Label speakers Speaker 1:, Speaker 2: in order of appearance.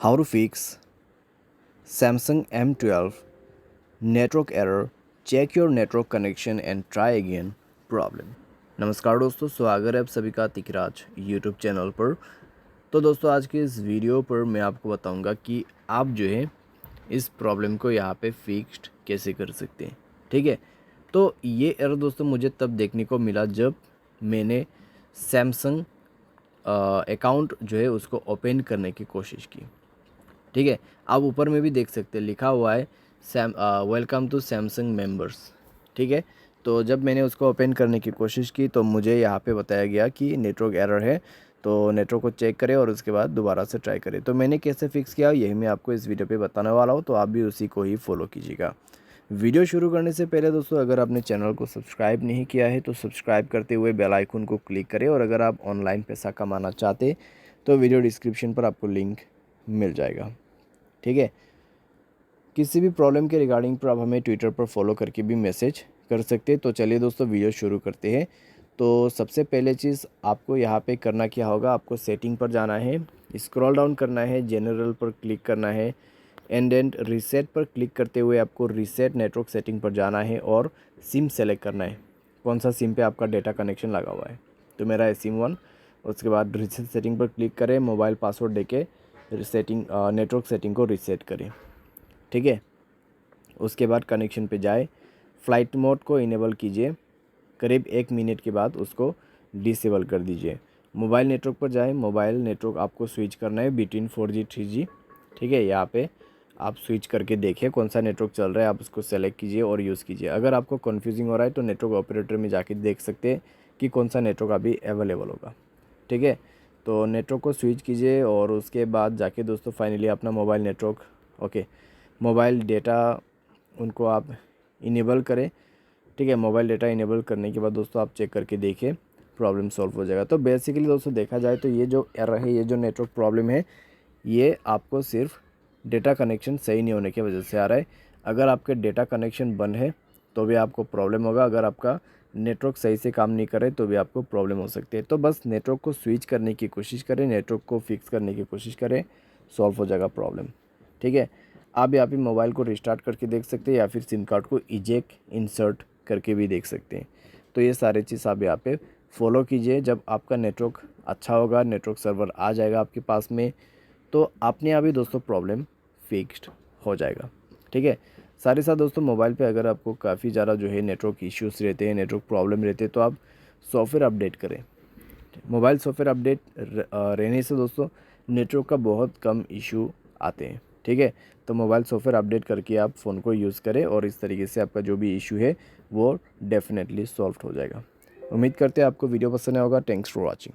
Speaker 1: How to fix Samsung M12 network error, check your network connection and try again problem. नमस्कार दोस्तों, स्वागत है आप सभी का तिकराज यूट्यूब चैनल पर। तो दोस्तों आज के इस वीडियो पर मैं आपको बताऊंगा कि आप जो है इस प्रॉब्लम को यहाँ पे फिक्स्ड कैसे कर सकते हैं। ठीक है, तो ये एरर दोस्तों मुझे तब देखने को मिला जब मैंने सैमसंग अकाउंट जो है उसको ओपन करने की कोशिश की। ठीक है, आप ऊपर में भी देख सकते हैं, लिखा हुआ है वेलकम टू सैमसंग मेंबर्स। ठीक है, तो जब मैंने उसको ओपन करने की कोशिश की तो मुझे यहाँ पे बताया गया कि नेटवर्क एरर है, तो नेटवर्क को चेक करें और उसके बाद दोबारा से ट्राई करें। तो मैंने कैसे फिक्स किया यही मैं आपको इस वीडियो पे बताने वाला हूँ, तो आप भी उसी को ही फॉलो कीजिएगा। वीडियो शुरू करने से पहले दोस्तों अगर आपने चैनल को सब्सक्राइब नहीं किया है तो सब्सक्राइब करते हुए बेल आइकन को क्लिक करें, और अगर आप ऑनलाइन पैसा कमाना चाहते तो वीडियो डिस्क्रिप्शन पर आपको लिंक मिल जाएगा। ठीक है, किसी भी प्रॉब्लम के रिगार्डिंग पर आप हमें ट्विटर पर फॉलो करके भी मैसेज कर सकते हैं। तो चलिए दोस्तों वीडियो शुरू करते हैं। तो सबसे पहले चीज़ आपको यहाँ पे करना क्या होगा, आपको सेटिंग पर जाना है, स्क्रॉल डाउन करना है, जनरल पर क्लिक करना है, एंड रीसेट पर क्लिक करते हुए आपको रीसेट नेटवर्क सेटिंग पर जाना है और सिम सेलेक्ट करना है, कौन सा सिम पे आपका डेटा कनेक्शन लगा हुआ है। तो मेरा है सिम 1। उसके बाद रीसेट सेटिंग पर क्लिक करें, मोबाइल पासवर्ड देके सेटिंग नेटवर्क सेटिंग को रीसेट करें। ठीक है, उसके बाद कनेक्शन पे जाए, फ़्लाइट मोड को इनेबल कीजिए, करीब 1 मिनट के बाद उसको डिसेबल कर दीजिए। मोबाइल नेटवर्क पर जाए, मोबाइल नेटवर्क आपको स्विच करना है बिटवीन 4G 3G। ठीक है, यहाँ पे आप स्विच करके देखिए कौन सा नेटवर्क चल रहा है, आप उसको सेलेक्ट कीजिए और यूज़ कीजिए। अगर आपको कन्फ्यूजिंग हो रहा है तो नेटवर्क ऑपरेटर में जाके देख सकते हैं कि कौन सा नेटवर्क अभी अवेलेबल होगा। ठीक है, तो नेटवर्क को स्विच कीजिए और उसके बाद जाके दोस्तों फाइनली अपना मोबाइल नेटवर्क मोबाइल डेटा उनको आप इनेबल करें। ठीक है, मोबाइल डेटा इनेबल करने के बाद दोस्तों आप चेक करके देखिए, प्रॉब्लम सॉल्व हो जाएगा। तो बेसिकली दोस्तों देखा जाए तो ये जो एरर है, ये जो नेटवर्क प्रॉब्लम है, ये आपको सिर्फ डेटा कनेक्शन सही नहीं होने की वजह से आ रहा है। अगर आपके डेटा कनेक्शन बंद है तो भी आपको प्रॉब्लम होगा, अगर आपका नेटवर्क सही से काम नहीं करे तो भी आपको प्रॉब्लम हो सकती है। तो बस नेटवर्क को स्विच करने की कोशिश करें, नेटवर्क को फिक्स करने की कोशिश करें, सॉल्व हो जाएगा प्रॉब्लम। ठीक है, आप यहाँ पे मोबाइल को रिस्टार्ट करके देख सकते हैं या फिर सिम कार्ड को इजेक्ट इंसर्ट करके भी देख सकते हैं। तो ये सारे चीज़ आप यहाँ पे फॉलो कीजिए। जब आपका नेटवर्क अच्छा होगा, नेटवर्क सर्वर आ जाएगा आपके पास में, तो अपने आप ही दोस्तों प्रॉब्लम फिक्स्ड हो जाएगा। ठीक है, साथ ही साथ दोस्तों मोबाइल पे अगर आपको काफ़ी ज़्यादा जो है नेटवर्क इश्यूज़ रहते हैं, नेटवर्क प्रॉब्लम रहते हैं, तो आप सॉफ्टवेयर अपडेट करें। मोबाइल सॉफ्टवेयर अपडेट रहने से दोस्तों नेटवर्क का बहुत कम इशू आते हैं। ठीक है, तो मोबाइल सॉफ्टवेयर अपडेट करके आप फ़ोन को यूज़ करें और इस तरीके से आपका जो भी इशू है वो डेफिनेटली सॉल्व हो जाएगा। उम्मीद करते हैं आपको वीडियो पसंद आया होगा। Thanks for watching.